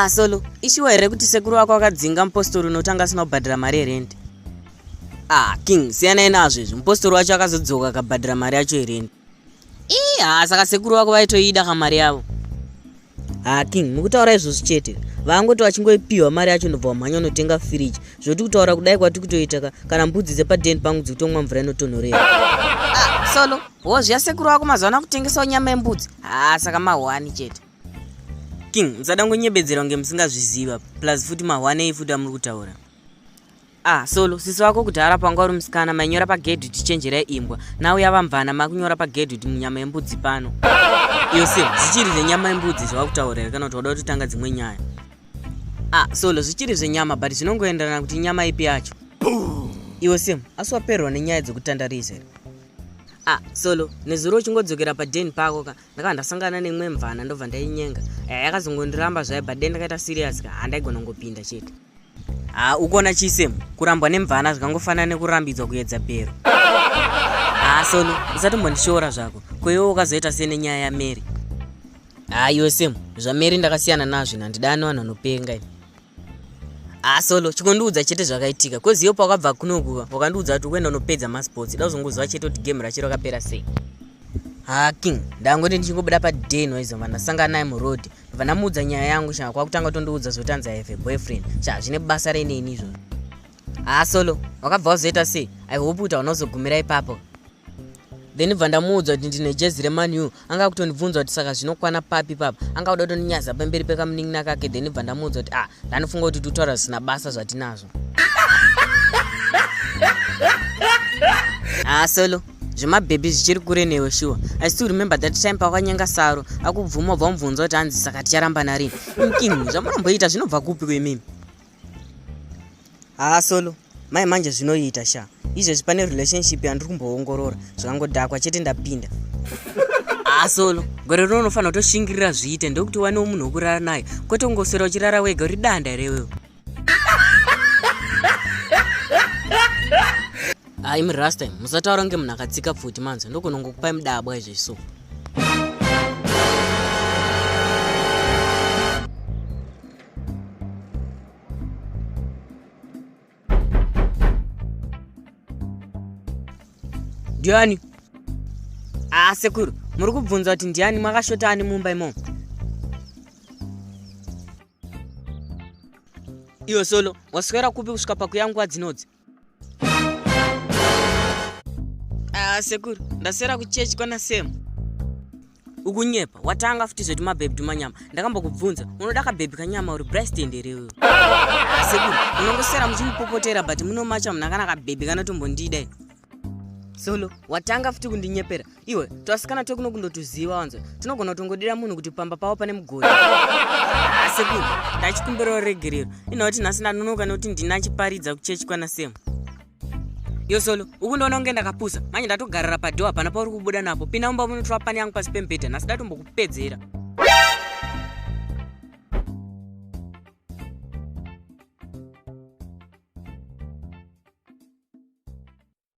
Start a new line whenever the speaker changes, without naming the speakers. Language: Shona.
Solo, ishiwa here kuti sekuru wako akadzinga mupostori unotanga asina kubhadhara mari yerent. King, siyana nazvo izvi. Mupostori wacho akazodzoka akabhadhara mari yacho yerent. Saka sekuru wako vaitoida kamari yavo. King, mukutaura izvozvo chete. Vangoti vachingoipiwa mari yacho ndobva vamhanya unotenga firiji. Zvoti kutaura kudai kwati kutoita kana mbudzi dzepadeni pangu dzikutomwa mvura inotonhorera. Solo, zviya sekuru wako mazuva kutengesawo nyama yembudzi. Saka mahwani chete. King, musada ngonyebedzera kunge musingazviziva plus futi mahwane ei futi amuri kutaura. Solo, sisi wako kuti ara panga uri musikana mainyora paghetto tichenjerai imbwa. Nawe yava mvana makunyora paghetto kuti munyama yembudzi pano. Yose, zvichiri zvenyama yembudzi zvavakutaurira kana kuti wada kutotanga dzimwe nyaya. Solo, zvichiri zvenyama but zvinongoenderana kuti nyama ipi yacho. Iwe Sam, asi waperwa nenyaya dzekutandarisa. Solo, nezuro uchingodzokera padeni pako ndakanga ndasangana nemwe mvana ndobva ndainyenga. Yakazongondiramba zvaye but then ndakaita serious handaigona ngopinda chete. Ukona chisemu kurambwa nemvana zvikangofanana nekurambidzwa kuedza bhero. Solo, usatombondishora zvako. Kwewo ukazoita sene nyaya yaMary. Iwe Sam, zvaMary ndakasiyana nazvo handidani vanhu vanopenga. Solo, chikondiudza chete zvakaitika. Kozi iyo pakabva kunokuka wakandiudza kuti ukwenda unopedza masports. Dauzongoziva chete kuti game rachiro rakapera sei. King, ndangoti ndichingobuda padeni waizova ndasangana naye muroad. Ndobva ndamuudza nyaya yangu shanga kwakutanga kutondiudza zotanzi I have a boyfriend. Zvine basa reneni izvozvo. Solo, wakabva wazoita sei? I hope kuti haunozogumira ipapo. Then ndibva ndamuudza kuti ndine jezi reMan U. Anga kutondibvunza kuti saka zvinokwana papi papa. Anga kuda kutondinyaza pamberi pekamunin'ina kake. Then ndibva ndamuudza kuti ndanofunga kuti tutaura zvisina basa zvatinazvo. Solo, zvemaBaby zvichiri kure newe sure. I still remember that time pawakanyenga Sauro akubvuma ubva mubvunza kuti hanzi saka ticharamba narini. King, zvamunomboita zvinobva kupi kwemimi? Solo, mai manje zvinoita sha. Izvezvi pane relationship yandiri kumboongorora zvakangodhakwa chete ndapinda. Solo, gore rino unofanira kutoshingirira zviite ndokuti wanewo munhu wokurara naye kwete kungoswera uchirara wega uri danda rewewo. Imi last time musataura kunge munhu akatsika pfuti manzo ndogona kungokupai mudabwa izvezvo. Ndiani? Sekuru, muri kubvunza kuti ndiani mwakashota ani mumba imomo? Iwe Solo, waswera kupi kusvika pakuyanguwa dzinodzi? Sekuru, ndaswera kuchechi kwana Sam. Ukunyepa, watanga futi zvetu maBaby tumanyama. Ndakambokubvunza, unoda kaBaby kanyama uri breastend rewe. Sekuru, unongoswera muchimupopotera but munomacha munhu akana kaBaby kanotombondida. Solo, watanga futi kundinyepera. Iwe, twasikana tokuno kundotuziva wanzo. Tinogona kutongodira munhu kuti pamba pawo pane mugodi. Sekuru, ndachikumbira regerero. Inoti nhasi ndanonoka nekuti ndinachiparidza kuchechi kwana Sam. Yo Solo, ukundoona kunge ndakapusa. Manje ndatogarira padhowa pana pauri kubuda napo. Pina mumba munotora pani yangu pasi pembedha. Nhasi ndatombokupedzera.